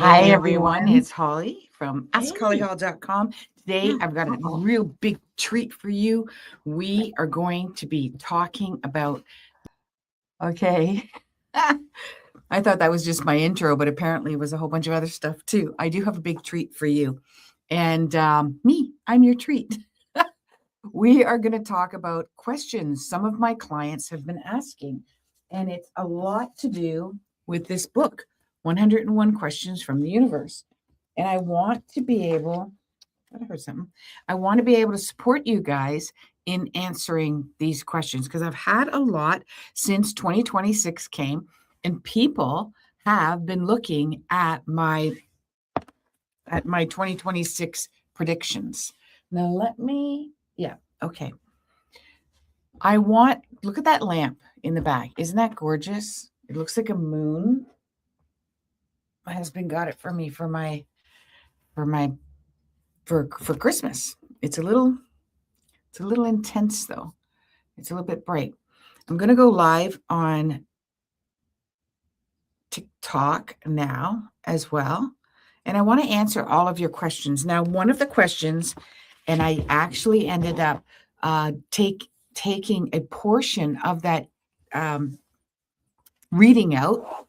Hi, Hey everyone. everyone. It's Holly from Hey. AskHollyHall.com. Today, I've got a Uh-oh. real big treat for you. We are going to be talking about, okay. I thought that was just my intro, but apparently it was a whole bunch of other stuff too. I do have a big treat for you. And I'm your treat. We are going to talk about questions some of my clients have been asking. And it's a lot to do with this book, 101 Questions from the Universe. And I want to be able, I heard something. I want to be able to support you guys in answering these questions because I've had a lot since 2026 came, and people have been looking at my 2026 predictions. Now okay. Look at that lamp in the back. Isn't that gorgeous? It looks like a moon. My husband got it for me for Christmas. It's a little intense though. It's a little bit bright. I'm going to go live on TikTok now as well. And I want to answer all of your questions. Now, one of the questions, and I actually ended up taking a portion of that reading out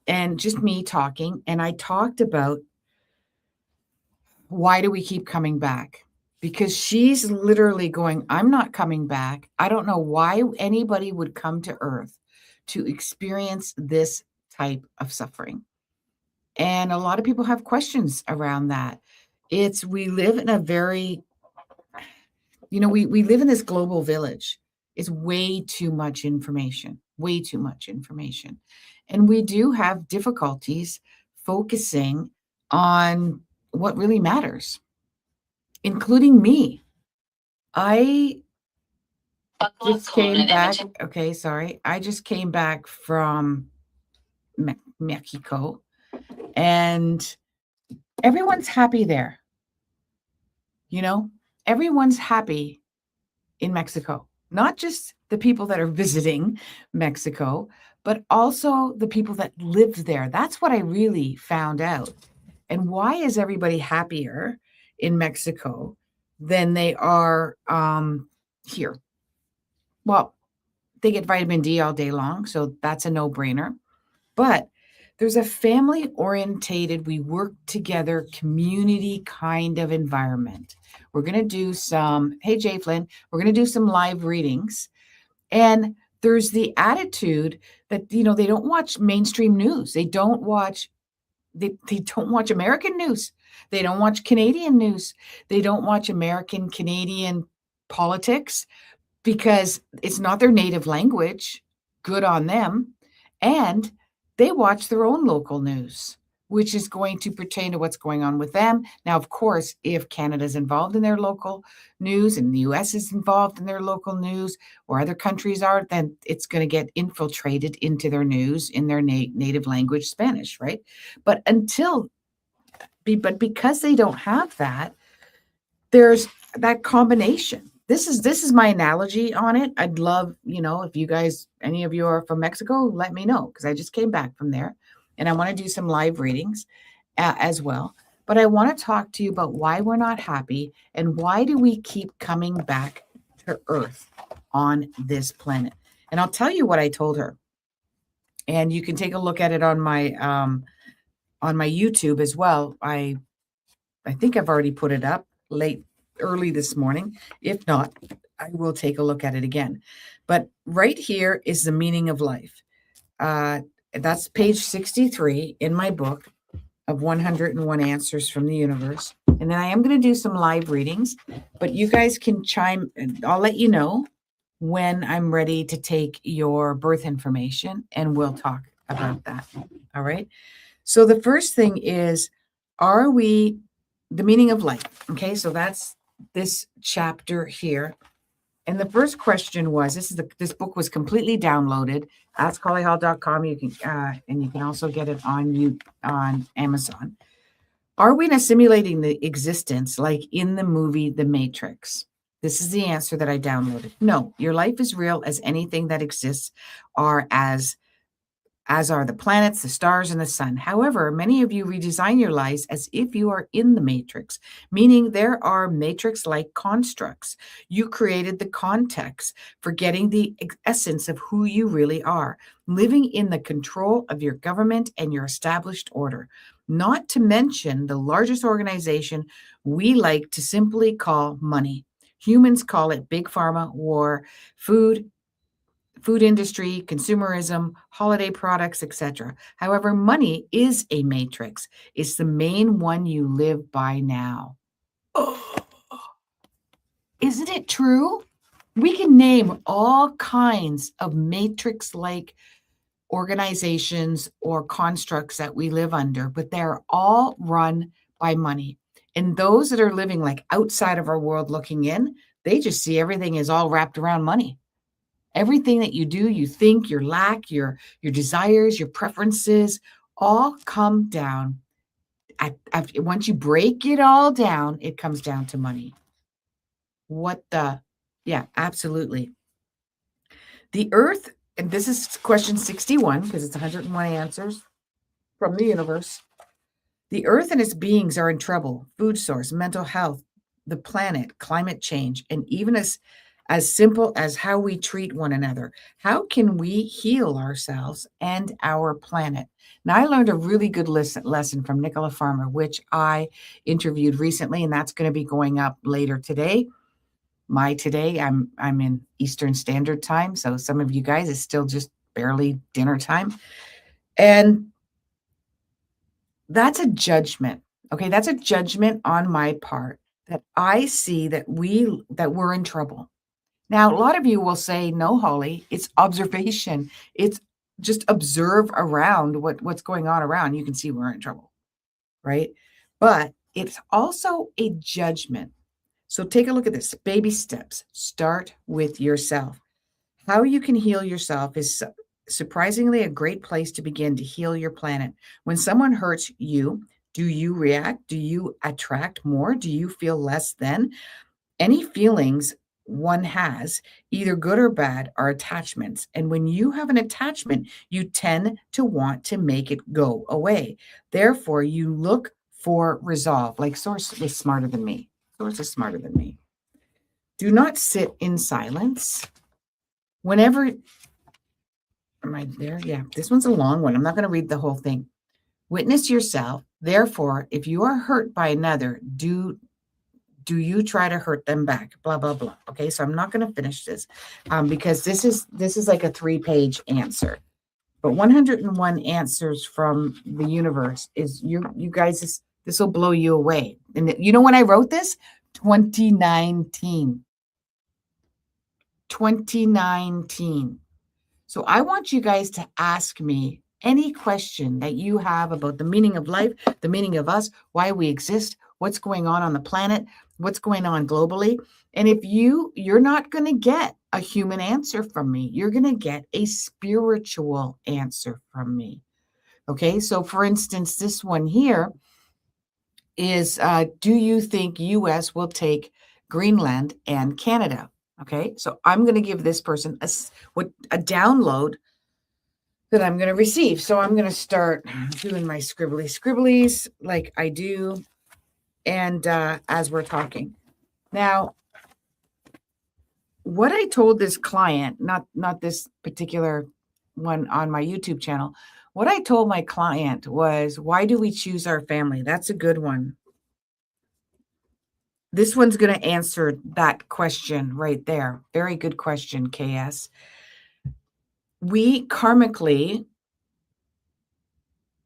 and just me talking. And I talked about why do we keep coming back? Because she's literally going, I'm not coming back. I don't know why anybody would come to Earth to experience this type of suffering. And a lot of people have questions around that. We live in a very, we live in this global village. It's way too much information, way too much information. And we do have difficulties focusing on what really matters, including me. I just came back. Okay, sorry. I just came back from Mexico, and everyone's happy there. Everyone's happy in Mexico, not just the people that are visiting Mexico, but also the people that live there. That's what I really found out. And why is everybody happier in Mexico than they are here? Well, they get vitamin D all day long, so that's a no-brainer. But there's a family-orientated, we work together, community kind of environment. We're going to do hey, Jay Flynn, we're going to do some live readings. And there's the attitude that, they don't watch mainstream news. They don't watch American news. They don't watch Canadian news. They don't watch American, Canadian politics because it's not their native language. Good on them. And they watch their own local news, which is going to pertain to what's going on with them. Now, of course, if Canada's involved in their local news and the US is involved in their local news, or other countries are, then it's going to get infiltrated into their news in their native language, Spanish, right? But because they don't have that, there's that combination. This is my analogy on it. I'd love, if you guys, any of you are from Mexico, let me know, because I just came back from there and I want to do some live readings as well. But I want to talk to you about why we're not happy and why do we keep coming back to Earth on this planet. And I'll tell you what I told her. And you can take a look at it on my YouTube as well. I think I've already put it up early this morning. If not, I will take a look at it again. But right here is the meaning of life. That's page 63 in my book of 101 Answers from the Universe. And then I am going to do some live readings, but you guys can chime. I'll let you know when I'm ready to take your birth information, and we'll talk about that. All right. So the first thing is, the meaning of life? Okay, so that's this chapter here. And the first question was, this book was completely downloaded. AskHollyHall.com. You can and you can also get it on Amazon. Are we in a simulating the existence like in the movie The Matrix? This is the answer that I downloaded. No, your life is real as anything that exists, or as as are the planets, the stars, and the sun. However, many of you redesign your lives as if you are in the matrix, meaning there are matrix-like constructs. You created the context, forgetting the essence of who you really are, living in the control of your government and your established order. Not to mention the largest organization we like to simply call money. Humans call it big pharma, war, food industry, consumerism, holiday products, etc. However, money is a matrix. It's the main one you live by now. Oh, isn't it true? We can name all kinds of matrix-like organizations or constructs that we live under, but they're all run by money. And those that are living like outside of our world looking in, they just see everything is all wrapped around money. Everything that you do, you think, your lack, your desires, your preferences, all come down. Once you break it all down, it comes down to money. What the? Yeah, absolutely. The earth, and this is question 61 because it's 101 answers from the universe. The earth and its beings are in trouble. Food source, mental health, the planet, climate change, and even as simple as how we treat one another. How can we heal ourselves and our planet? Now, I learned a really good lesson from Nicola Farmer, which I interviewed recently, and that's going to be going up later today. Today, I'm in Eastern Standard Time, so some of you guys it's still just barely dinner time, and that's a judgment. Okay, that's a judgment on my part that I see that we're in trouble. Now, a lot of you will say, no, Holly, it's observation. It's just observe around what's going on around. You can see we're in trouble, right? But it's also a judgment. So take a look at this. Baby steps. Start with yourself. How you can heal yourself is surprisingly a great place to begin to heal your planet. When someone hurts you, do you react? Do you attract more? Do you feel less than? Any feelings one has, either good or bad, are attachments. And when you have an attachment, you tend to want to make it go away. Therefore, you look for resolve. Like Source was smarter than me. Source is smarter than me. Do not sit in silence. Whenever, am I there? Yeah, this one's a long one. I'm not going to read the whole thing. Witness yourself. Therefore, if you are hurt by another, do you try to hurt them back? Blah, blah, blah. Okay, so I'm not going to finish this because this is like a 3-page answer. But 101 answers from the universe is you guys, this will blow you away. And you know when I wrote this? 2019. 2019. So I want you guys to ask me any question that you have about the meaning of life, the meaning of us, why we exist, what's going on the planet, what's going on globally. And if you're not going to get a human answer from me, you're going to get a spiritual answer from me. Okay, so for instance, this one here is, do you think US will take Greenland and Canada? Okay, so I'm going to give this person a download that I'm going to receive. So I'm going to start doing my scribblies like I do, and as we're talking. Now, what I told this client, not this particular one on my YouTube channel, what I told my client was, why do we choose our family? That's a good one. This one's going to answer that question right there. Very good question, KS. We karmically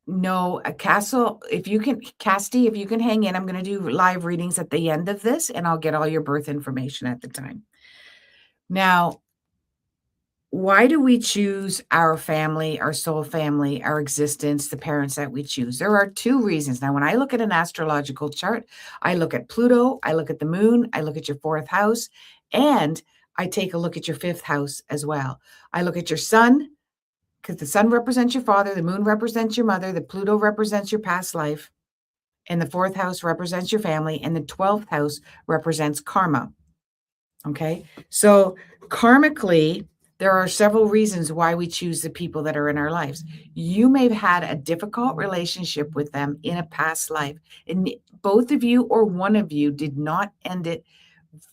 know a castle. If you can, Casty, if you can hang in, I'm going to do live readings at the end of this, and I'll get all your birth information at the time. Now, why do we choose our family, our soul family, our existence, the parents that we choose? There are 2 reasons. Now, when I look at an astrological chart, I look at Pluto, I look at the moon, I look at your 4th house, and I take a look at your 5th house as well. I look at your sun, because the sun represents your father, the moon represents your mother, the Pluto represents your past life, and the 4th house represents your family, and the 12th house represents karma. Okay, so karmically, There are several reasons why we choose the people that are in our lives. You may have had a difficult relationship with them in a past life, and both of you or one of you did not end it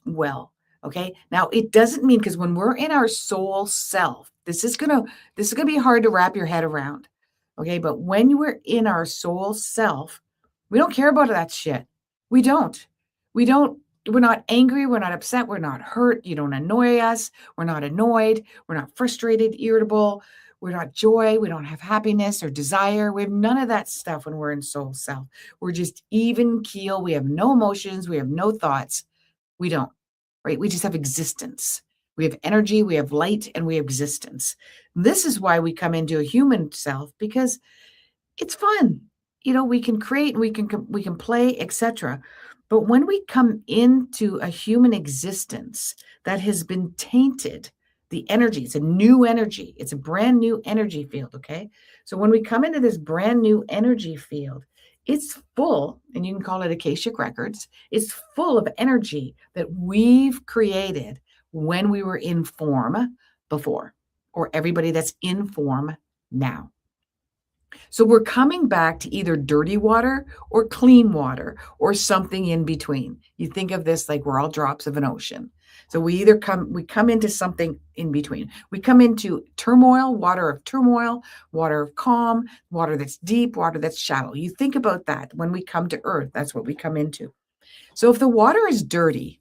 well. Okay. Now it doesn't mean, because when we're in our soul self, this is gonna be hard to wrap your head around. Okay. But when we're in our soul self, we don't care about that shit. We don't. We don't. We're not angry. We're not upset. We're not hurt. You don't annoy us. We're not annoyed. We're not frustrated, irritable. We're not joy. We don't have happiness or desire. We have none of that stuff when we're in soul self. We're just even keel. We have no emotions. We have no thoughts. We don't, right? We just have existence. We have energy, we have light, and we have existence. This is why we come into a human self, because it's fun. We can create, we can play, etc. But when we come into a human existence that has been tainted, the energy, it's a new energy. It's a brand new energy field, okay? So when we come into this brand new energy field, it's full, and you can call it Akashic Records. It's full of energy that we've created when we were in form before, or everybody that's in form now. So we're coming back to either dirty water or clean water or something in between. You think of this like we're all drops of an ocean. So we come into something in between. We come into turmoil, water of calm, water that's deep, water that's shallow. You think about that when we come to earth, that's what we come into. So if the water is dirty,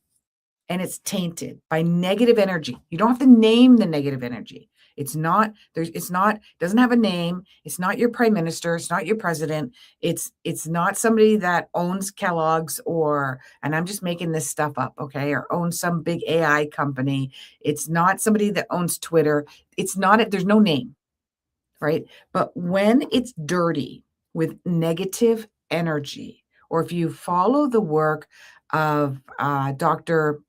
and it's tainted by negative energy. You don't have to name the negative energy. Doesn't have a name. It's not your prime minister. It's not your president. It's not somebody that owns Kellogg's and I'm just making this stuff up, okay, or owns some big AI company. It's not somebody that owns Twitter. There's no name, right? But when it's dirty with negative energy, or if you follow the work of Dr.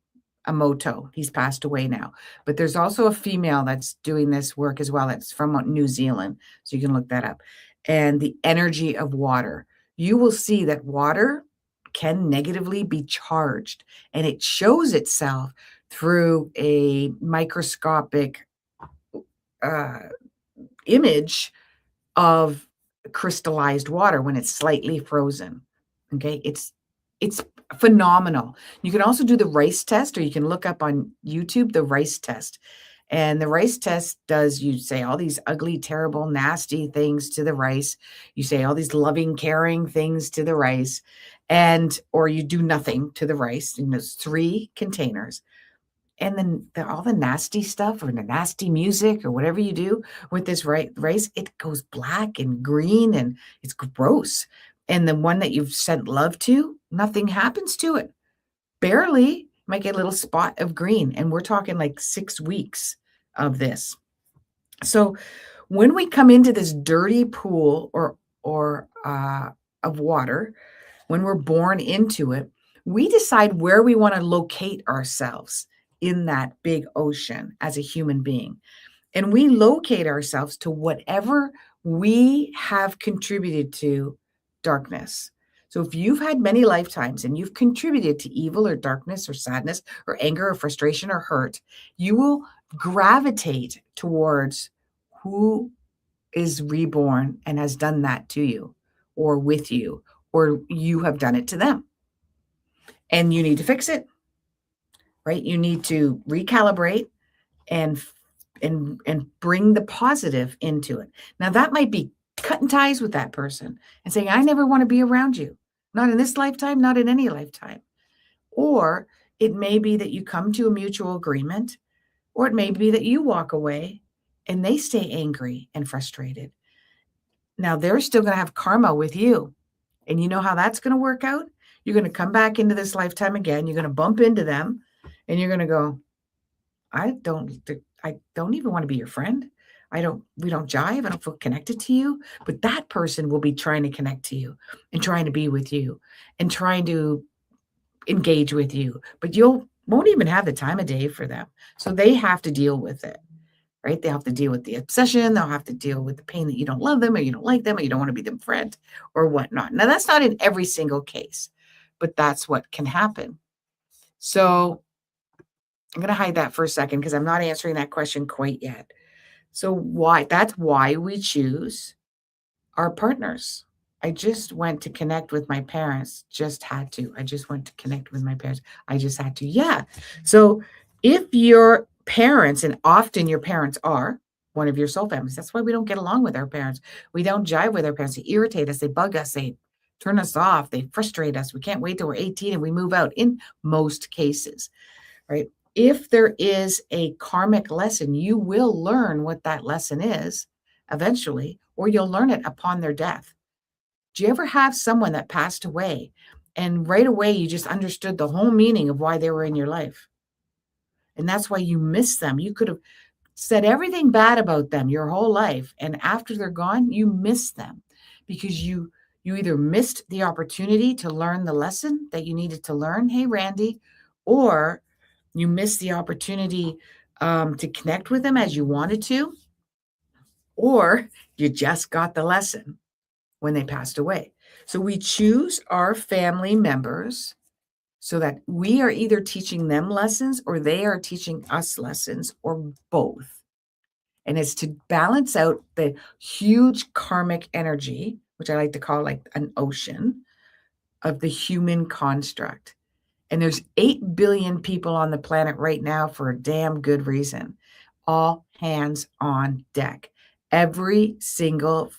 Emoto. He's passed away now. But there's also a female that's doing this work as well. It's from New Zealand. So you can look that up. And the energy of water. You will see that water can negatively be charged, and it shows itself through a microscopic image of crystallized water when it's slightly frozen. Okay, it's phenomenal. You can also do the rice test, or you can look up on YouTube the rice test. And the rice test you say all these ugly, terrible, nasty things to the rice. You say all these loving, caring things to the rice, or you do nothing to the rice in those 3 containers. And then all the nasty stuff or the nasty music or whatever you do with this rice, it goes black and green and it's gross. And the one that you've sent love to, nothing happens to it. Barely. Might get a little spot of green. And we're talking like 6 weeks of this. So when we come into this dirty pool of water, when we're born into it, we decide where we want to locate ourselves in that big ocean as a human being. And we locate ourselves to whatever we have contributed to darkness. So if you've had many lifetimes and you've contributed to evil or darkness or sadness or anger or frustration or hurt, you will gravitate towards who is reborn and has done that to you or with you, or you have done it to them. And you need to fix it, right? You need to recalibrate and bring the positive into it. Now that might be cutting ties with that person and saying, I never want to be around you. Not in this lifetime, not in any lifetime. Or it may be that you come to a mutual agreement, or it may be that you walk away and they stay angry and frustrated. Now they're still going to have karma with you. And you know how that's going to work out? You're going to come back into this lifetime again. You're going to bump into them and you're going to go, I don't even want to be your friend. We don't jive. I don't feel connected to you. But that person will be trying to connect to you and trying to be with you and trying to engage with you. But won't even have the time of day for them. So they have to deal with it, right? They have to deal with the obsession. They'll have to deal with the pain that you don't love them or you don't like them or you don't want to be their friend or whatnot. Now, that's not in every single case, but that's what can happen. So I'm going to hide that for a second because I'm not answering that question quite yet. So that's why we choose our partners. I just went to connect with my parents, just had to. I just went to connect with my parents. I just had to. Yeah. So if your parents, and often your parents are one of your soul families, that's why we don't get along with our parents. We don't jive with our parents. They irritate us, they bug us, they turn us off, they frustrate us. We can't wait till we're 18 and we move out in most cases, right? If there is a karmic lesson, you will learn what that lesson is eventually, or you'll learn it upon their death. Do you ever have someone that passed away and right away you just understood the whole meaning of why they were in your life? And that's why you miss them. You could have said everything bad about them your whole life, and after they're gone, you miss them because you either missed the opportunity to learn the lesson that you needed to learn, hey Randy, or you missed the opportunity to connect with them as you wanted to, or you just got the lesson when they passed away. So we choose our family members so that we are either teaching them lessons or they are teaching us lessons or both. And it's to balance out the huge karmic energy, which I like to call like an ocean of the human construct. And there's 8 billion people on the planet right now for a damn good reason. All hands on deck. Every single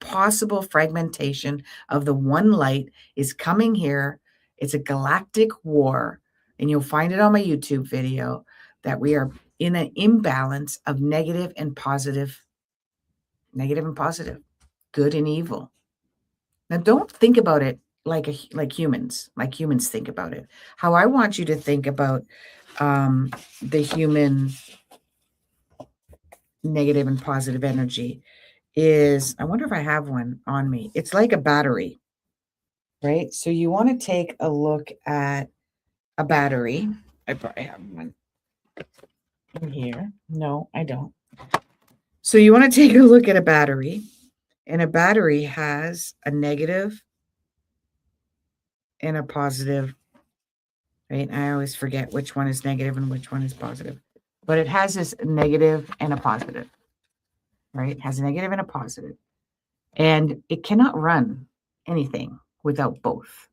possible fragmentation of the one light is coming here. It's a galactic war. And you'll find it on my YouTube video that we are in an imbalance of negative and positive, good and evil. Now, don't think about it like humans think about it. How I want you to think about the human negative and positive energy is, I wonder if I have one on me. It's like a battery, right? So you want to take a look at a battery. I probably have one in here. No, I don't. So you want to take a look at a battery, and a battery has a negative and a positive, right? I always forget which one is negative and which one is positive, but it has this negative and a positive, right? It has a negative and a positive, and it cannot run anything without both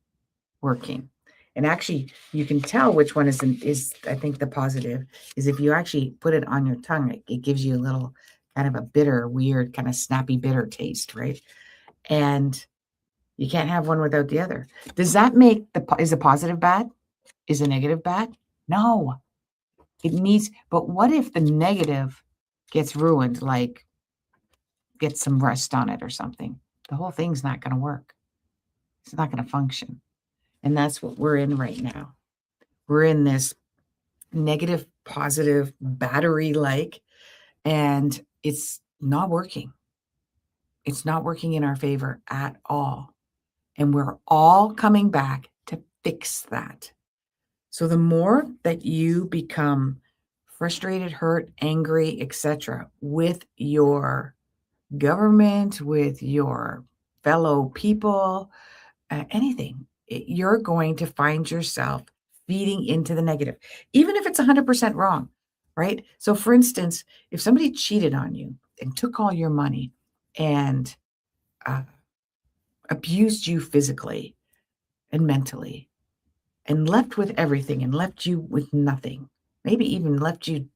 working. And actually, you can tell which one is I think the positive is if you actually put it on your tongue, it gives you a little kind of a bitter, weird, kind of snappy, bitter taste, right? And you can't have one without the other. Does that make is a positive bad? Is a negative bad? No. It needs, but what if the negative gets ruined, like gets some rust on it or something? The whole thing's not going to work. It's not going to function. And that's what we're in right now. We're in this negative, positive battery like, and it's not working. It's not working in our favor at all. And we're all coming back to fix that. So the more that you become frustrated, hurt, angry, etc., with your government, with your fellow people, anything, you're going to find yourself feeding into the negative, even if it's 100% wrong, right? So, for instance, if somebody cheated on you and took all your money and uh, abused you physically and mentally, and left with everything and left you with nothing, maybe even left you,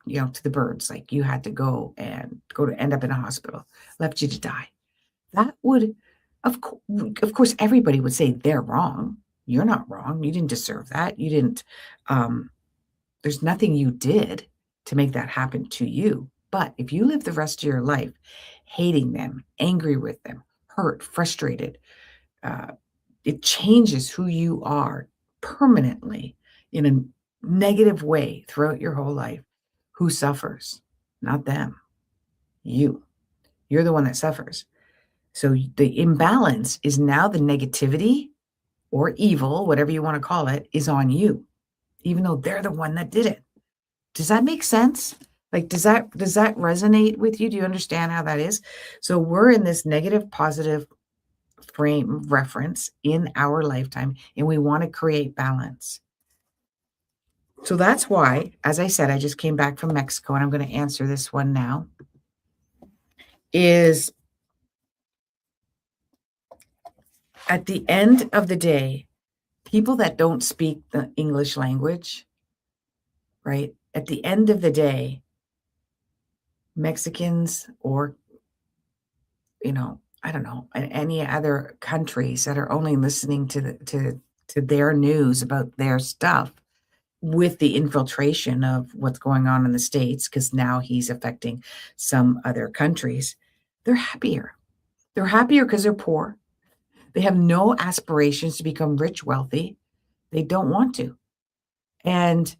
to the birds, like you had to go to end up in a hospital, left you to die. That would, of course, everybody would say they're wrong. You're not wrong. You didn't deserve that. You didn't, there's nothing you did to make that happen to you. But if you live the rest of your life hating them, angry with them, hurt, frustrated, it changes who you are permanently in a negative way throughout your whole life. Who suffers? Not them. You. You're the one that suffers. So the imbalance is now the negativity or evil, whatever you want to call it, is on you, even though they're the one that did it. Does that make sense? Like, does that resonate with you? Do you understand how that is? So we're in this negative, positive frame reference in our lifetime, and we want to create balance. So that's why, as I said, I just came back from Mexico, and I'm going to answer this one now, is at the end of the day, people that don't speak the English language, right? At the end of the day, Mexicans or, I don't know, any other countries that are only listening to their news about their stuff with the infiltration of what's going on in the States, because now he's affecting some other countries, they're happier. They're happier because they're poor. They have no aspirations to become rich, wealthy. They don't want to. And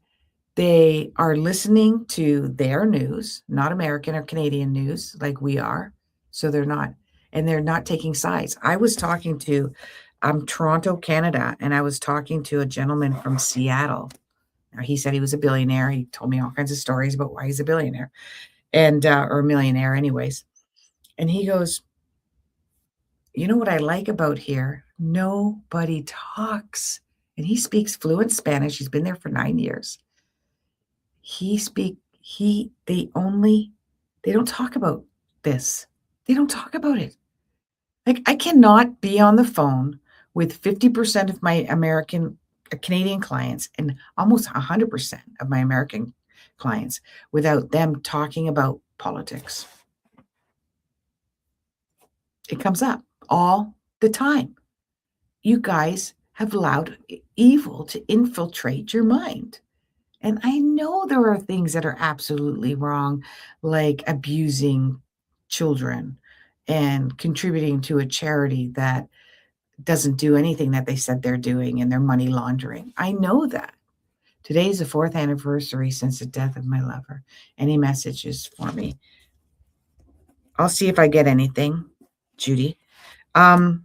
they are listening to their news, not American or Canadian news like we are. So they're not taking sides. I was talking to Toronto, Canada, and I was talking to a gentleman from Seattle. Now, he said he was a billionaire. He told me all kinds of stories about why he's a billionaire and or a millionaire anyways. And he goes, "You know what I like about here? Nobody talks." And he speaks fluent Spanish. He's been there for 9 years. He speak he they don't talk about this. They don't talk about it. Like, I cannot be on the phone with 50% of my Canadian clients and almost 100% of my American clients without them talking about politics. It comes up all the time. You guys have allowed evil to infiltrate your mind. And I know there are things that are absolutely wrong, like abusing children and contributing to a charity that doesn't do anything that they said they're doing, and they're money laundering. I know that. Today is the 4th anniversary since the death of my lover. Any messages for me? I'll see if I get anything, Judy. You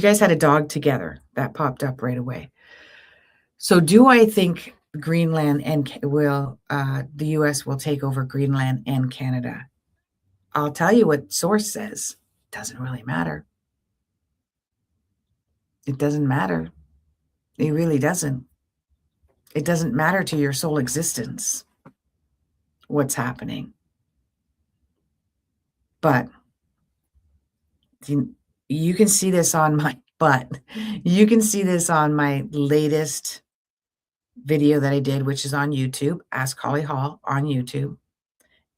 guys had a dog together. That popped up right away. So do I think Greenland and the US will take over Greenland and Canada? I'll tell you what source says. Doesn't really matter. It doesn't matter. It really doesn't. It doesn't matter to your soul existence what's happening. But you can see this on my latest video that I did, which is on YouTube, Ask Holly Hall on YouTube.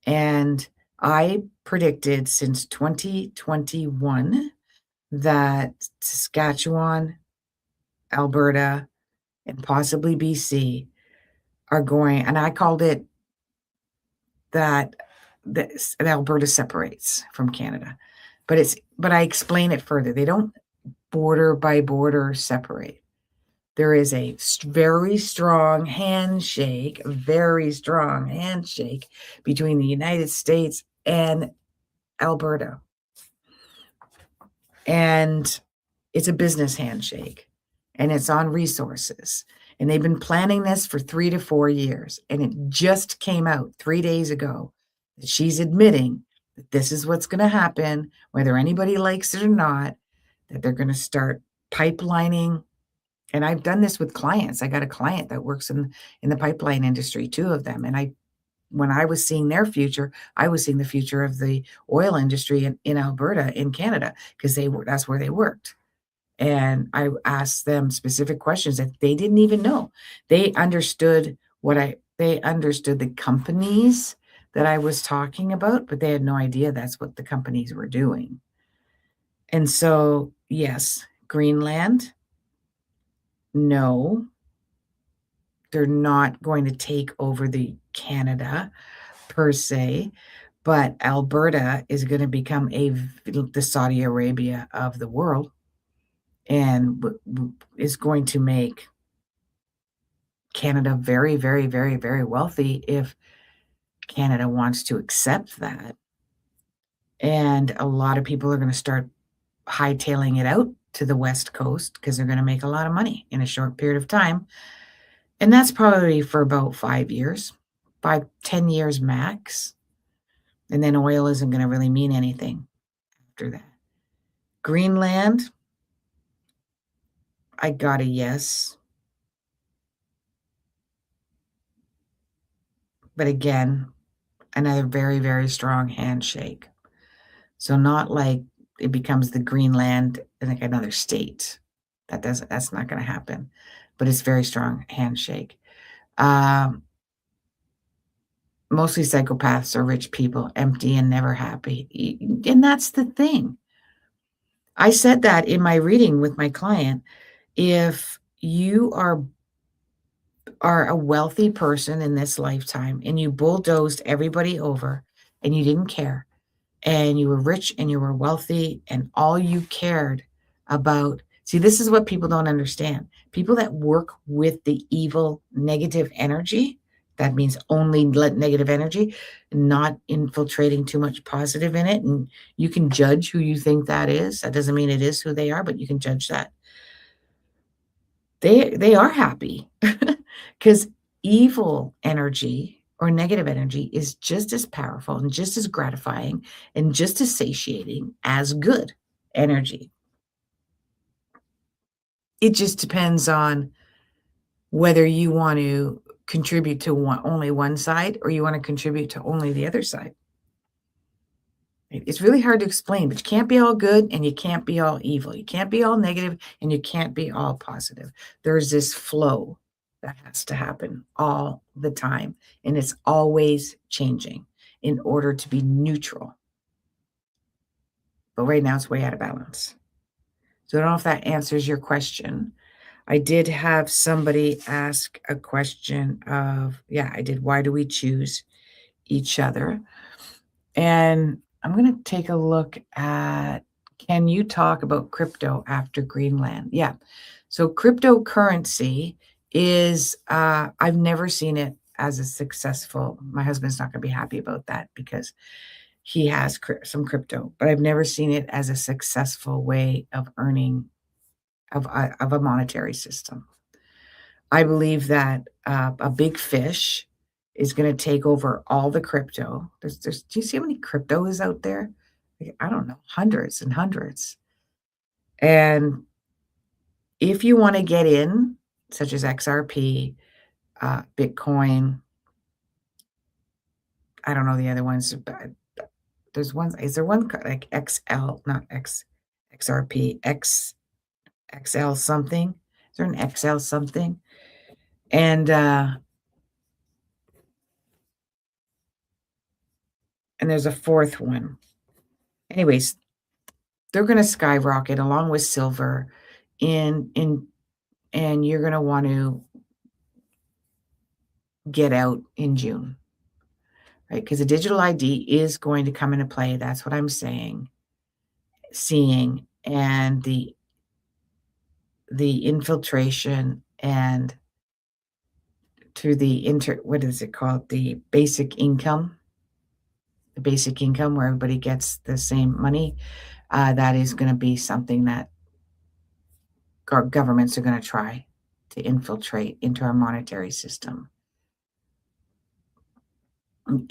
And I predicted since 2021 that Saskatchewan, Alberta, and possibly BC are going, and I called it that Alberta separates from Canada. But I explain it further. They don't border by border separate. There is a very strong handshake between the United States and Alberta. And it's a business handshake, and it's on resources. And they've been planning this for 3 to 4 years. And it just came out 3 days ago that she's admitting that this is what's going to happen, whether anybody likes it or not, that they're going to start pipelining. And I've done this with clients. I got a client that works in the pipeline industry, 2 of them. And when I was seeing their future, I was seeing the future of the oil industry in Alberta, in Canada, because that's where they worked. And I asked them specific questions that they didn't even know. They understood the companies that I was talking about, but they had no idea that's what the companies were doing. And so, yes, Greenland, no, they're not going to take over the Canada per se, but Alberta is going to become the Saudi Arabia of the world, and is going to make Canada very, very, very, very wealthy if Canada wants to accept that. And a lot of people are going to start hightailing it out to the West Coast because they're going to make a lot of money in a short period of time. And that's probably for about 5 years, 10 years max. And then oil isn't going to really mean anything after that. Greenland, I got a yes. But again, another very, very strong handshake. So not like it becomes the Greenland and like another state. That's not going to happen. But it's very strong handshake. Mostly psychopaths are rich people, empty and never happy. And that's the thing. I said that in my reading with my client. If you are a wealthy person in this lifetime and you bulldozed everybody over and you didn't care, and you were rich and you were wealthy and all you cared about. See, this is what people don't understand. People that work with the evil negative energy, that means only negative energy, not infiltrating too much positive in it. And you can judge who you think that is. That doesn't mean it is who they are, but you can judge that. They are happy because evil energy or negative energy is just as powerful and just as gratifying and just as satiating as good energy. It just depends on whether you want to contribute to only one side or you want to contribute to only the other side. It's really hard to explain, but you can't be all good and you can't be all evil. You can't be all negative and you can't be all positive. There's this flow that has to happen all the time, and it's always changing in order to be neutral. But right now it's way out of balance. So I don't know if that answers your question. I did have somebody ask a question of, I did. Why do we choose each other? And I'm going to take a look at, can you talk about crypto after Greenland? Yeah. So cryptocurrency is, I've never seen it as a successful, my husband's not going to be happy about that because he has some crypto, but I've never seen it as a successful way of earning of a monetary system. I believe that a big fish is going to take over all the crypto. Do you see how many crypto is out there? Like, I don't know, hundreds and hundreds. And if you want to get in, such as XRP, Bitcoin, I don't know the other ones, but there's one. Is there one like XL, not X, XRP, XL something? Is there an XL something? And there's a fourth one. Anyways, they're going to skyrocket along with silver and you're going to want to get out in June, right? Because the digital ID is going to come into play. That's what I'm seeing, and the infiltration and to the what is it called? The basic income where everybody gets the same money. That is going to be something that governments are going to try to infiltrate into our monetary system.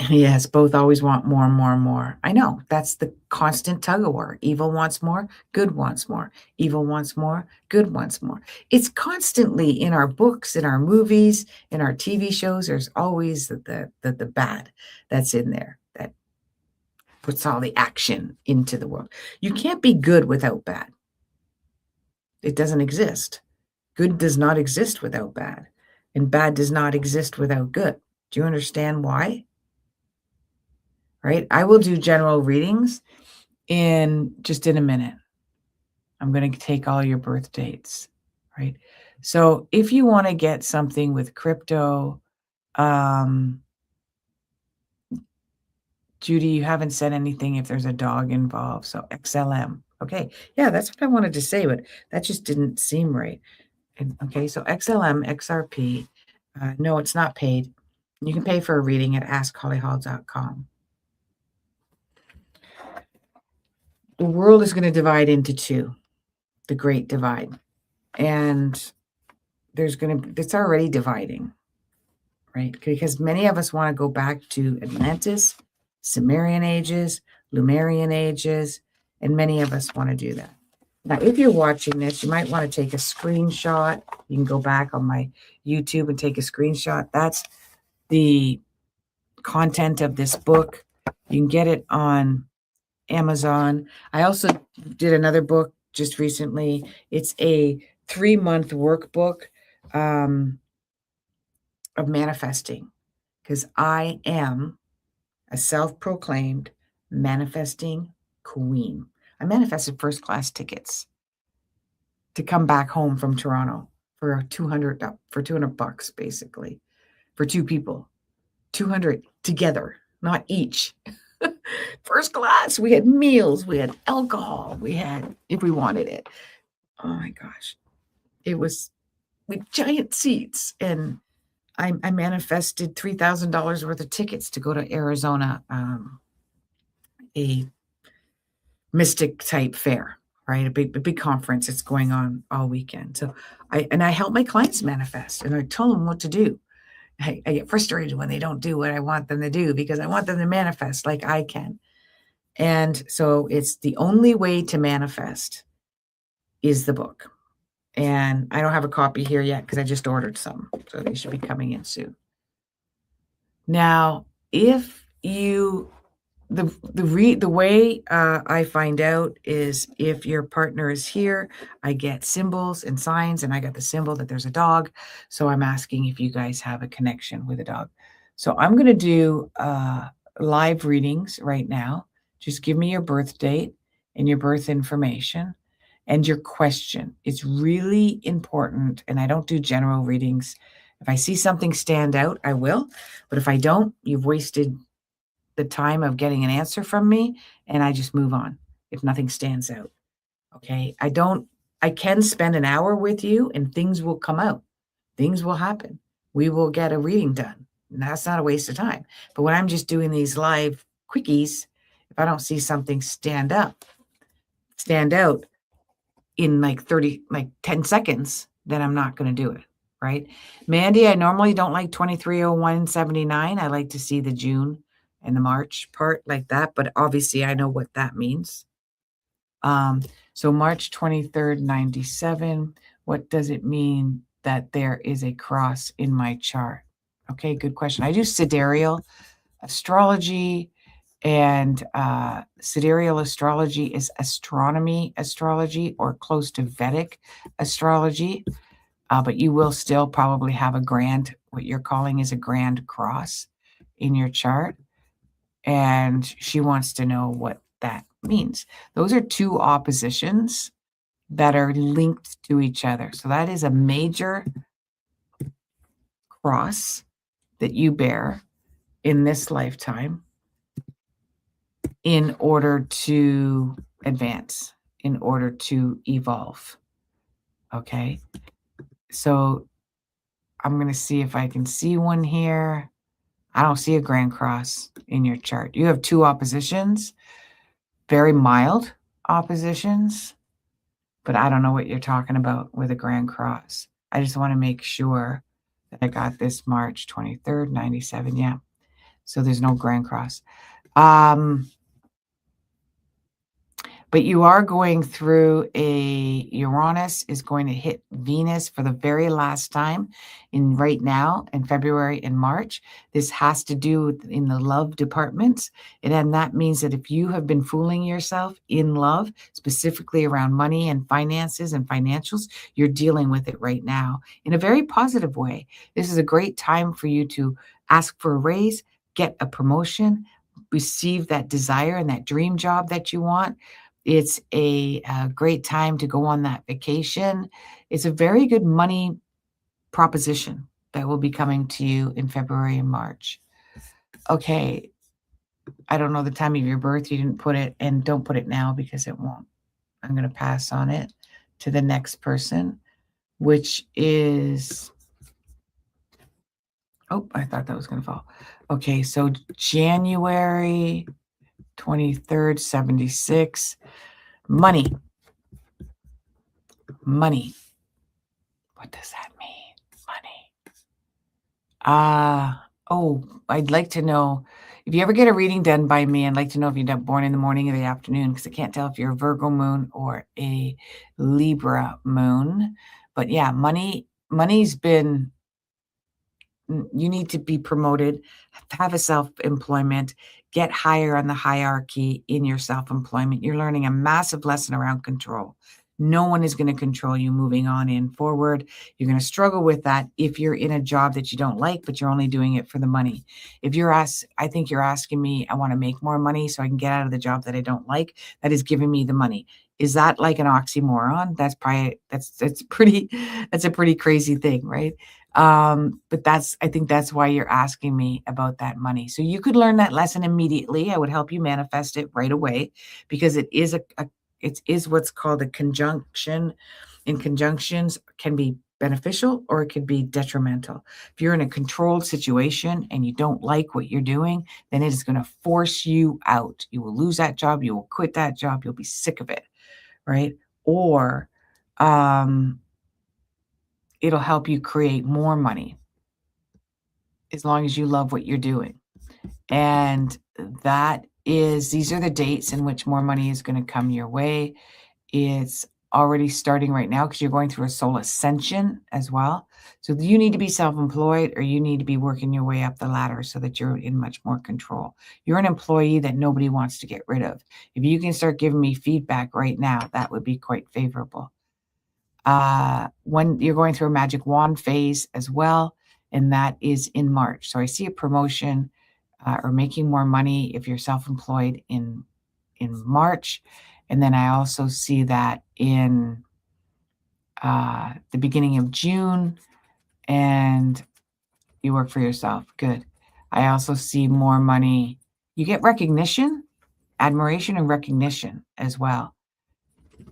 Yes, both always want more and more and more. I know, that's the constant tug of war. Evil wants more, good wants more. Evil wants more, good wants more. It's constantly in our books, in our movies, in our TV shows. There's always the bad that's in there that puts all the action into the world. You can't be good without bad. It doesn't exist. Good does not exist without bad, and bad does not exist without good. Do you understand why? Right? I will do general readings in just in a minute. I'm going to take all your birth dates, right? So if you want to get something with crypto, Judy, you haven't said anything if there's a dog involved. So XLM. Okay. Yeah, that's what I wanted to say, but that just didn't seem right. Okay. So XLM, XRP. No, it's not paid. You can pay for a reading at askhollyhall.com. The world is going to divide into two, the Great Divide. And it's already dividing, right? Because many of us want to go back to Atlantis, Sumerian ages, Lemurian ages, and many of us want to do that. Now, if you're watching this, you might want to take a screenshot. You can go back on my YouTube and take a screenshot. That's the content of this book. You can get it on Amazon. I also did another book just recently. It's a 3-month workbook of manifesting, because I am a self-proclaimed manifesting queen. I manifested first-class tickets to come back home from Toronto for $200, basically, for 2 people. 200 together, not each. First class. We had meals, we had alcohol, we had, if we wanted it. Oh my gosh. It was with giant seats. And I manifested $3,000 worth of tickets to go to Arizona, a mystic type fair, right? A big conference that's going on all weekend. So I help my clients manifest, and I tell them what to do. I get frustrated when they don't do what I want them to do, because I want them to manifest like I can. And so it's The Only Way to Manifest is the book. And I don't have a copy here yet because I just ordered some. So they should be coming in soon. Now, if you the way I find out is if your partner is here, I get symbols and signs, and I got the symbol that there's a dog. So I'm asking if you guys have a connection with a dog. So I'm going to do live readings right now. Just give me your birth date and your birth information and your question. It's really important, and I don't do general readings. If I see something stand out, I will. But if I don't, you've wasted the time of getting an answer from me, and I just move on if nothing stands out. Okay. I can spend an hour with you and things will come out. Things will happen. We will get a reading done. And that's not a waste of time. But when I'm just doing these live quickies, if I don't see something stand out in like 10 seconds, then I'm not going to do it. Right. Mandy, I normally don't like 230179. I like to see the June and the March part like that, but obviously I know what that means. So March 23rd, 97, what does it mean that there is a cross in my chart? Okay, good question. I do sidereal astrology, and sidereal astrology is astronomy astrology, or close to Vedic astrology, but you will still probably have what you're calling is a grand cross in your chart. And she wants to know what that means. Those are 2 oppositions that are linked to each other. So that is a major cross that you bear in this lifetime in order to advance, in order to evolve. Okay. So I'm going to see if I can see one here. I don't see a grand cross in your chart. You have 2 oppositions, very mild oppositions, but I don't know what you're talking about with a grand cross. I just want to make sure that I got this March 23rd, 97. Yeah. So there's no grand cross. But you are going through Uranus is going to hit Venus for the very last time right now in February and March. This has to do in the love departments. And that means that if you have been fooling yourself in love, specifically around money and finances and financials, you're dealing with it right now in a very positive way. This is a great time for you to ask for a raise, get a promotion, receive that desire and that dream job that you want. It's a great time to go on that vacation. It's a very good money proposition that will be coming to you in February and March. Okay. I don't know the time of your birth. You didn't put it, and don't put it now because it won't. I'm going to pass on it to the next person, which is, oh, I thought that was going to fall. Okay. So January 23rd, 76. Money. What does that mean? Money. I'd like to know if you ever get a reading done by me. I'd like to know if you're born in the morning or the afternoon, because I can't tell if you're a Virgo moon or a Libra moon. But yeah, money's been You need to be promoted, have a self-employment, get higher on the hierarchy in your self-employment. You're learning a massive lesson around control. No one is going to control you moving on in forward. You're going to struggle with that if you're in a job that you don't like, but you're only doing it for the money. If you're asked, I think you're asking me, I want to make more money so I can get out of the job that I don't like, that is giving me the money. Is that like an oxymoron? That's probably that's a pretty crazy thing, right? But I think that's why you're asking me about that money. So you could learn that lesson immediately. I would help you manifest it right away because it is it is what's called a conjunction. In conjunctions can be beneficial or it could be detrimental. If you're in a controlled situation and you don't like what you're doing, then it is going to force you out. You will lose that job. You will quit that job. You'll be sick of it, right? Or um, it'll help you create more money as long as you love what you're doing. And these are the dates in which more money is going to come your way. It's already starting right now because you're going through a soul ascension as well. So you need to be self-employed or you need to be working your way up the ladder so that you're in much more control. You're an employee that nobody wants to get rid of. If you can start giving me feedback right now, that would be quite favorable. When you're going through a magic wand phase as well, and that is in March. So I see a promotion or making more money if you're self-employed in March, and then I also see that in the beginning of June, and you work for yourself. Good. I also see more money. You get recognition, admiration, and recognition as well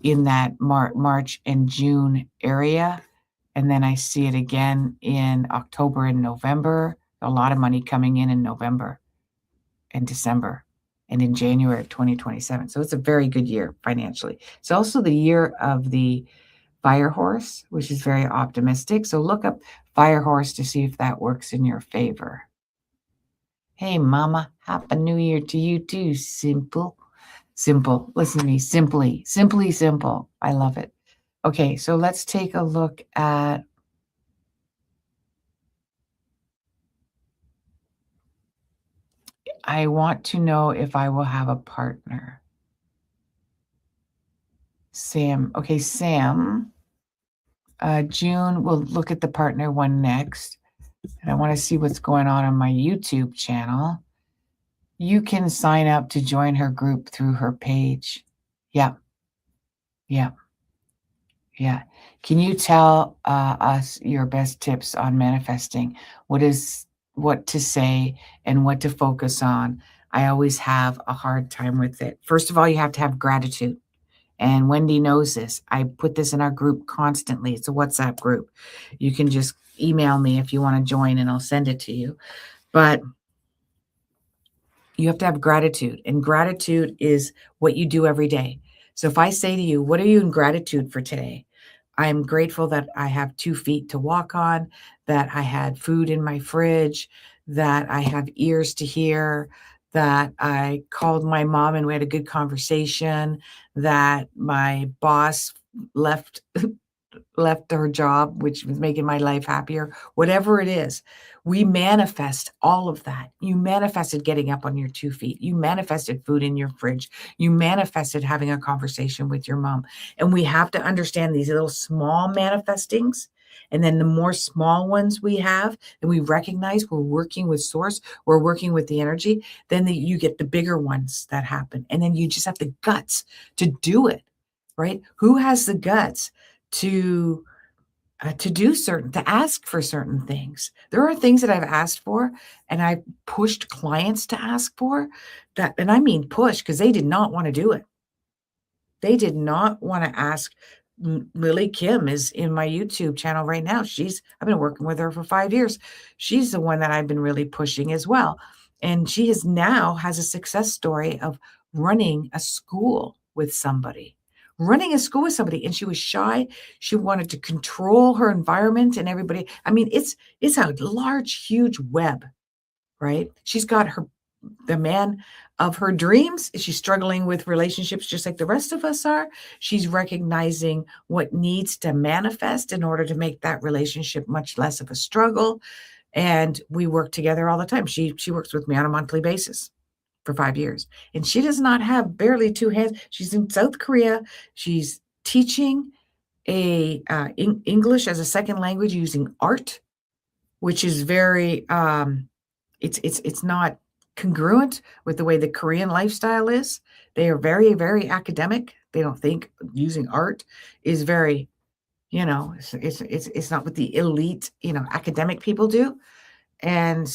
in that March and June area. And then I see it again in October and November. A lot of money coming in November and December and in January of 2027. So it's a very good year financially. It's also the year of the fire horse, which is very optimistic. So look up fire horse to see if that works in your favor. Hey, mama, happy new year to you too. Simple. Listen to me. Simply simple. I love it. Okay, so let's take a look at I want to know if I will have a partner. Sam. Okay, Sam. June, we'll look at the partner one next. And I want to see what's going on my YouTube channel. You can sign up to join her group through her page. Yeah, yeah, yeah. Can you tell us your best tips on manifesting? What to say and what to focus on? I always have a hard time with it. First of all, you have to have gratitude. And Wendy knows this. I put this in our group constantly. It's a WhatsApp group. You can just email me if you want to join and I'll send it to you. But you have to have gratitude, and gratitude is what you do every day. So if I say to you, what are you in gratitude for today? I'm grateful that I have 2 feet to walk on, that I had food in my fridge, that I have ears to hear, that I called my mom and we had a good conversation, that my boss left her job, which was making my life happier, whatever it is, we manifest all of that. You manifested getting up on your 2 feet. You manifested food in your fridge. You manifested having a conversation with your mom. And we have to understand these little small manifestings. And then the more small ones we have, and we recognize we're working with source, we're working with the energy, then you get the bigger ones that happen. And then you just have the guts to do it, right? Who has the guts to to ask for certain things? There are things that I've asked for and I pushed clients to ask for that, and I mean push because they did not want to do it. They did not want to ask. Lily Kim is in my YouTube channel right now. I've been working with her for 5 years. She's the one that I've been really pushing as well. And she has a success story of running a school with somebody. And she was shy. She wanted to control her environment and everybody. I mean, it's a large, huge web, right? She's got the man of her dreams. She's struggling with relationships just like the rest of us are. She's recognizing what needs to manifest in order to make that relationship much less of a struggle. And we work together all the time. She works with me on a monthly basis for 5 years, and she does not have barely 2 hands. She's in South Korea. She's teaching English as a second language using art, which is very, it's not congruent with the way the Korean lifestyle is. They are very, very academic. They don't think using art is very, it's not what the elite, academic people do. And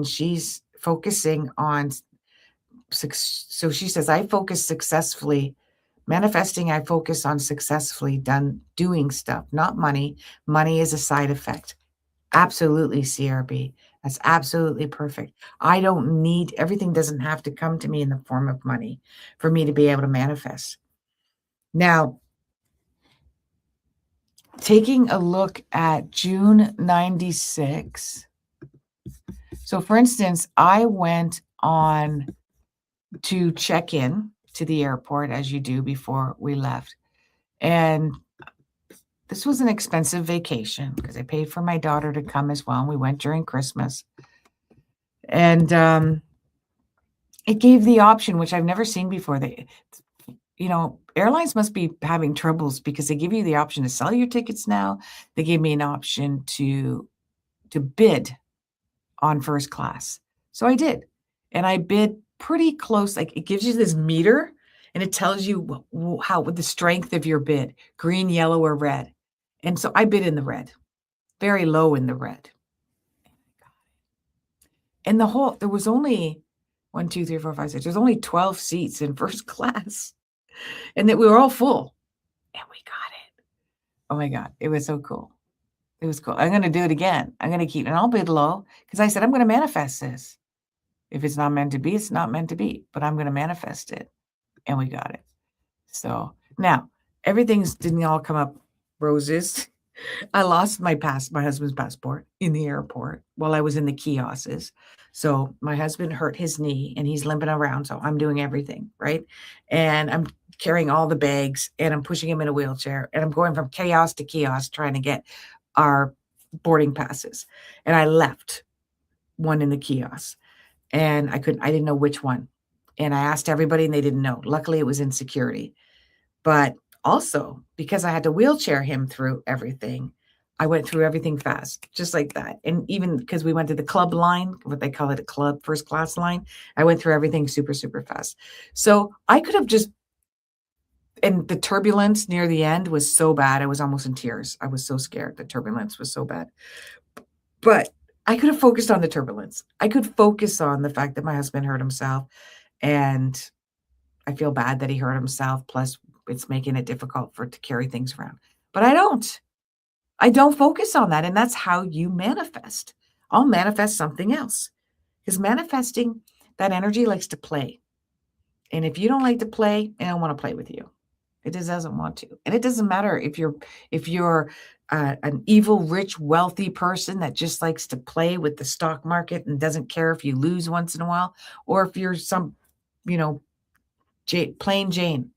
she's focusing on so she says, I focus successfully manifesting. I focus on successfully doing stuff, not money. Money is a side effect. Absolutely, CRB. That's absolutely perfect. I don't need, everything doesn't have to come to me in the form of money for me to be able to manifest. Now, taking a look at June 96. So for instance, I went on to check in to the airport, as you do before we left. And this was an expensive vacation because I paid for my daughter to come as well. And we went during Christmas. And it gave the option, which I've never seen before. Airlines must be having troubles because they give you the option to sell your tickets now. They gave me an option to bid on first class. So I did. And I bid pretty close. Like, it gives you this meter and it tells you how the strength of your bid, green, yellow, or red. And so I bid in the red, very low in the red. And there was only 1, 2, 3, 4, 5, 6. There's only 12 seats in first class. And that we were all full. And we got it. Oh my God. It was so cool. It was cool. I'm going to do it again. I'm going to keep, and I'll bid low because I said, I'm going to manifest this. If it's not meant to be, it's not meant to be, but I'm going to manifest it. And we got it. So now everything's didn't all come up roses. I lost my husband's passport in the airport while I was in the kiosks. So my husband hurt his knee and he's limping around. So I'm doing everything, right? And I'm carrying all the bags and I'm pushing him in a wheelchair and I'm going from kiosk to kiosk trying to get our boarding passes. And I left one in the kiosk and I didn't know which one. And I asked everybody and they didn't know. Luckily it was in security. But also, because I had to wheelchair him through everything, I went through everything fast, just like that. And even because we went to the club line, what they call it, a club first class line, I went through everything super, super fast. So I could have and the turbulence near the end was so bad. I was almost in tears. I was so scared. The turbulence was so bad. But I could have focused on the turbulence. I could focus on the fact that my husband hurt himself. And I feel bad that he hurt himself. Plus, it's making it difficult to carry things around. But I don't focus on that. And that's how you manifest. I'll manifest something else. Because manifesting, that energy likes to play. And if you don't like to play, it don't want to play with you. It just doesn't want to. And it doesn't matter if you're an evil, rich, wealthy person that just likes to play with the stock market and doesn't care if you lose once in a while, or if you're some, plain Jane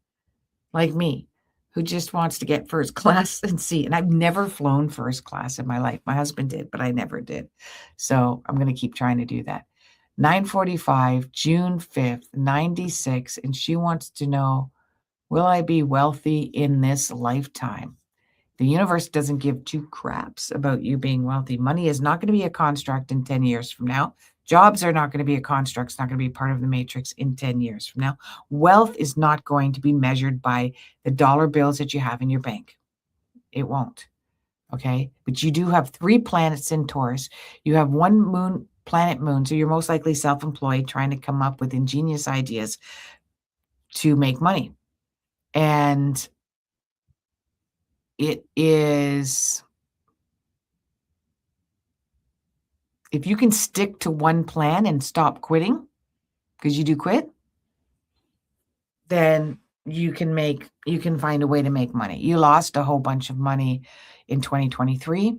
like me, who just wants to get first class and see. And I've never flown first class in my life. My husband did, but I never did. So I'm going to keep trying to do that. 9:45, June 5th, 96. And she wants to know, will I be wealthy in this lifetime? The universe doesn't give two craps about you being wealthy. Money is not going to be a construct in 10 years from now. Jobs are not going to be a construct. It's not going to be part of the matrix in 10 years from now. Wealth is not going to be measured by the dollar bills that you have in your bank. It won't. Okay. But you do have 3 planets in Taurus. You have 1 planet moon. So you're most likely self-employed, trying to come up with ingenious ideas to make money. And it is, if you can stick to one plan and stop quitting, because you do quit, then you can find a way to make money. You lost a whole bunch of money in 2023.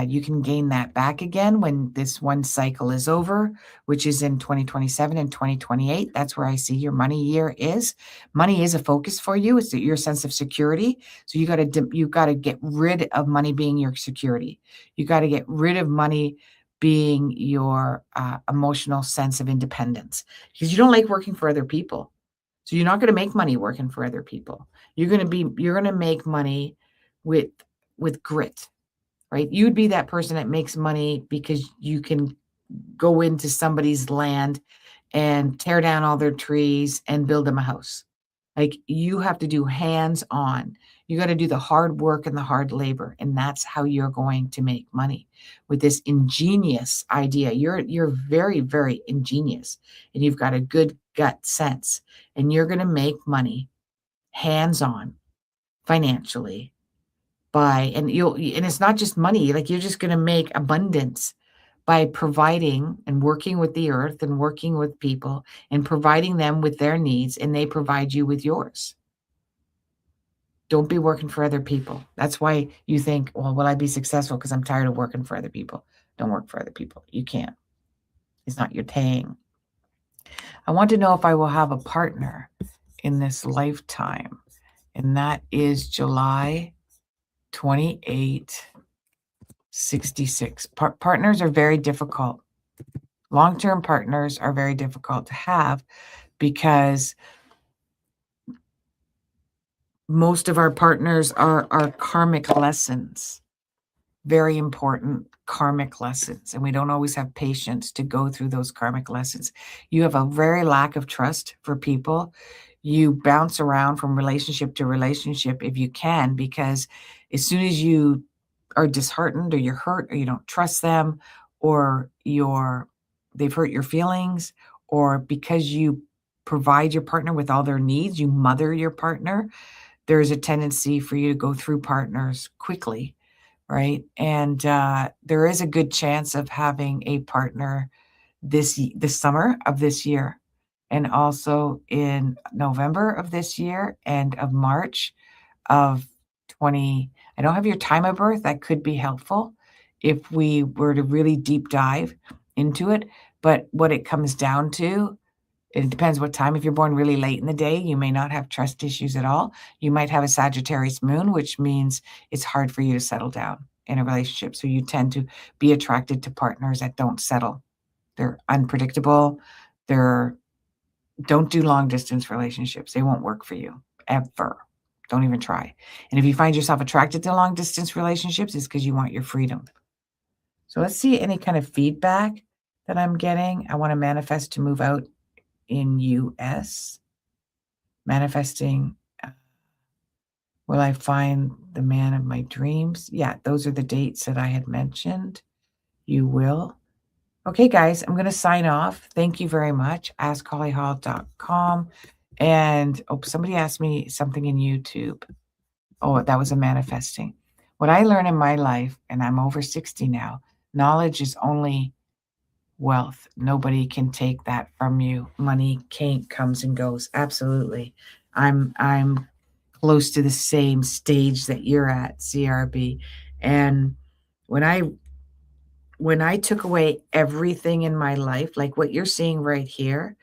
you can gain that back again when this one cycle is over, which is in 2027 and 2028. That's where I see your money year is. Money is a focus for you. It's your sense of security. So you got to get rid of money being your security. You got to get rid of money being your emotional sense of independence, because you don't like working for other people. So you're not going to make money working for other people. You're going to make money with grit, right? You'd be that person that makes money because you can go into somebody's land and tear down all their trees and build them a house. Like, you have to do hands-on. You got to do the hard work and the hard labor, and that's how you're going to make money with this ingenious idea. You're very, very ingenious, and you've got a good gut sense, and you're going to make money hands-on financially and it's not just money, like, you're just going to make abundance by providing and working with the earth and working with people and providing them with their needs, and they provide you with yours. Don't be working for other people. That's why you think, well, will I be successful because I'm tired of working for other people? Don't work for other people. You can't. It's not your thing. I want to know if I will have a partner in this lifetime, and that is July 2866. Partners are very difficult. Long-term partners are very difficult to have because most of our partners are karmic lessons, very important karmic lessons, and we don't always have patience to go through those karmic lessons. You have a very lack of trust for people. You bounce around from relationship to relationship if you can, because as soon as you are disheartened or you're hurt or you don't trust them, or they've hurt your feelings, or because you provide your partner with all their needs, you mother your partner, there's a tendency for you to go through partners quickly, right? And there is a good chance of having a partner this summer of this year, and also in November of this year and of March of 20. I don't have your time of birth. That could be helpful if we were to really deep dive into it. But what it comes down to, it depends what time. If you're born really late in the day, you may not have trust issues at all. You might have a Sagittarius moon, which means it's hard for you to settle down in a relationship. So you tend to be attracted to partners that don't settle. They're unpredictable. Don't do long distance relationships. They won't work for you ever. Don't even try. And if you find yourself attracted to long distance relationships, it's because you want your freedom. So let's see any kind of feedback that I'm getting. I want to manifest to move out in US. Manifesting, will I find the man of my dreams? Yeah, those are the dates that I had mentioned. You will. Okay, guys, I'm going to sign off. Thank you very much. AskHollyHall.com. And somebody asked me something in YouTube. Oh, that was a manifesting. What I learned in my life, and I'm over 60 now, knowledge is only wealth. Nobody can take that from you. Money comes and goes. Absolutely. I'm close to the same stage that you're at, CRB. And when I took away everything in my life, like what you're seeing right here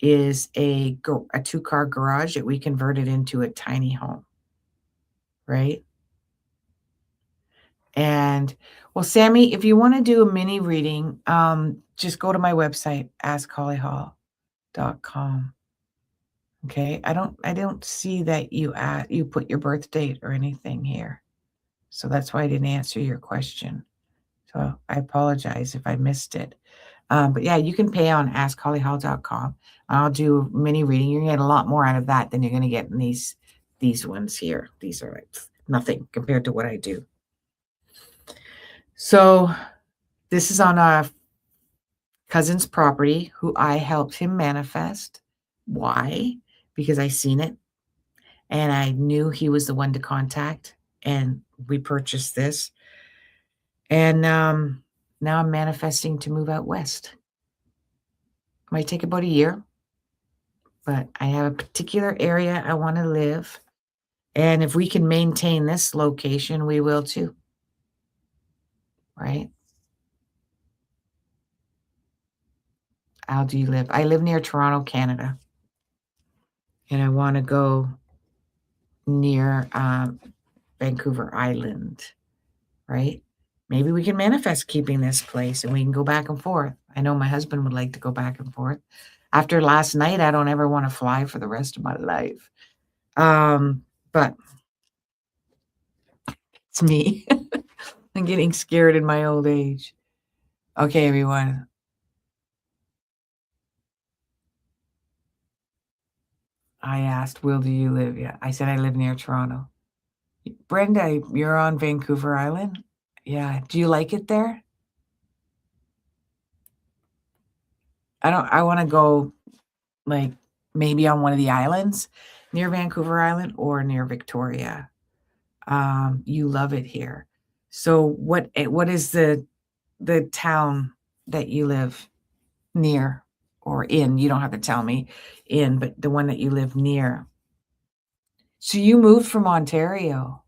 is a 2-car garage that we converted into a tiny home, right? And well, Sammy, if you want to do a mini reading, just go to my website, AskHollyHall.com. Okay, I don't see that you put your birth date or anything here, so that's why I didn't answer your question. So I apologize if I missed it. But yeah, you can pay on AskHollyHall.com. I'll do a mini reading. You're gonna get a lot more out of that than you're gonna get in these ones here. These are like nothing compared to what I do. So this is on a cousin's property who I helped him manifest. Why? Because I seen it and I knew he was the one to contact, and we purchased this. And now I'm manifesting to move out west. It might take about a year, but I have a particular area I want to live. And if we can maintain this location, we will too. right? How do you live? I live near Toronto, Canada, and I want to go near Vancouver Island, right? Maybe we can manifest keeping this place and we can go back and forth. I know my husband would like to go back and forth. After last night, I don't ever want to fly for the rest of my life. But it's me. I'm getting scared in my old age. Okay, everyone. I asked, Will, do you live? Yeah. I said I live near Toronto. Brenda, you're on Vancouver Island? Yeah. Do you like it there? I want to go like maybe on one of the islands near Vancouver Island or near Victoria. You love it here. So what is the town that you live near or in? You don't have to tell me in, but the one that you live near. So you moved from Ontario.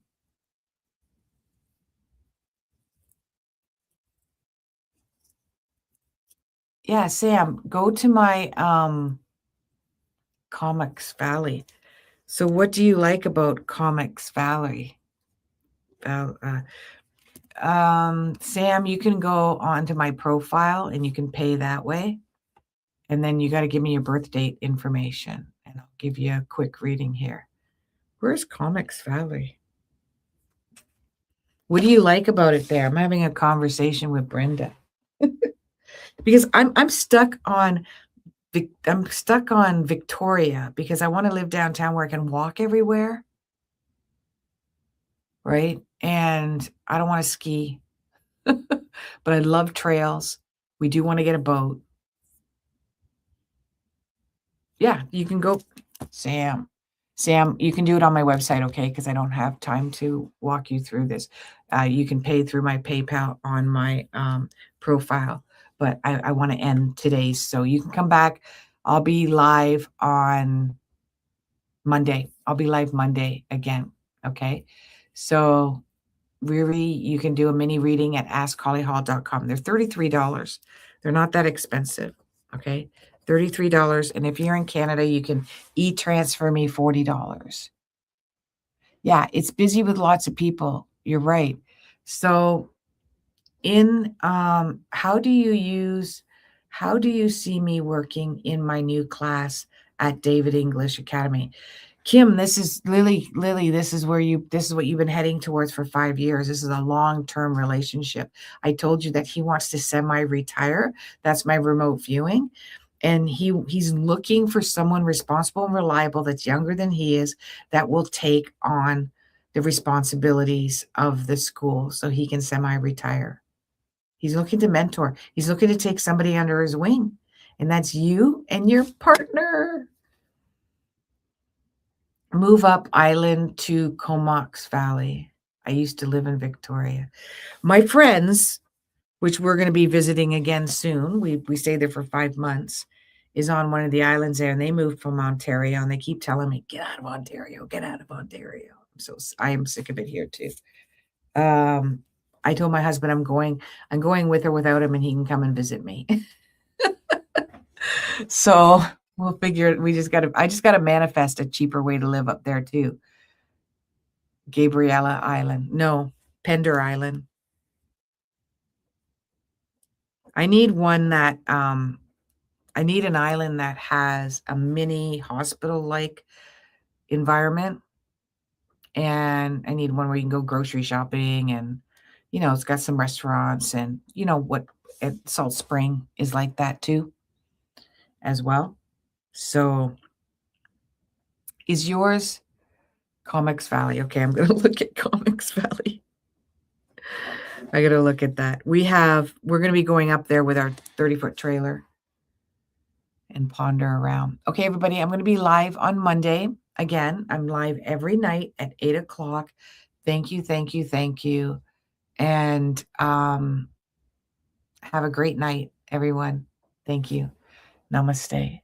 Yeah, Sam, go to my Comics Valley. So what do you like about Comics Valley? Val- Sam, you can go onto my profile and you can pay that way. And then you got to give me your birth date information and I'll give you a quick reading here. Where's Comics Valley? What do you like about it there? I'm having a conversation with Brenda because I'm stuck on Victoria because I want to live downtown where I can walk everywhere, right? And I don't want to ski, but I love trails. We do want to get a boat. Yeah, you can go, Sam. Sam, you can do it on my website, okay? Because I don't have time to walk you through this. You can pay through my PayPal on my profile, but I want to end today's, so you can come back. I'll be live on Monday. I'll be live Monday again, okay? So really, you can do a mini reading at askhollyhall.com. They're $33. They're not that expensive, okay? $33. And if you're in Canada, you can e-transfer me $40. Yeah, it's busy with lots of people. You're right. So in how do you see me working in my new class at David English Academy? Kim, this is Lily, this is what you've been heading towards for 5 years. This is a long-term relationship. I told you that he wants to semi-retire. That's my remote viewing. And he's looking for someone responsible and reliable that's younger than he is that will take on the responsibilities of the school so he can semi-retire. He's looking to mentor. He's looking to take somebody under his wing. And that's you and your partner. Move up island to Comox Valley. I used to live in Victoria. My friends, which we're going to be visiting again soon, we stayed there for 5 months, is on one of the islands there, and they moved from Ontario, and they keep telling me, "Get out of Ontario, get out of Ontario." I am sick of it here too. I told my husband I'm going with or without him, and he can come and visit me. So we'll figure it. I just gotta manifest a cheaper way to live up there too. Gabriella Island. No, Pender Island. I need one that I need an island that has a mini hospital-like environment, and I need one where you can go grocery shopping and, it's got some restaurants and what Salt Spring is like that too as well. So is yours Comics Valley? Okay, I'm gonna look at Comics Valley. I gotta look at that. We're gonna be going up there with our 30-foot trailer and ponder around. Okay, everybody, I'm gonna be live on Monday. Again, I'm live every night at 8 o'clock. Thank you, thank you, thank you. And have a great night, everyone. Thank you. Namaste.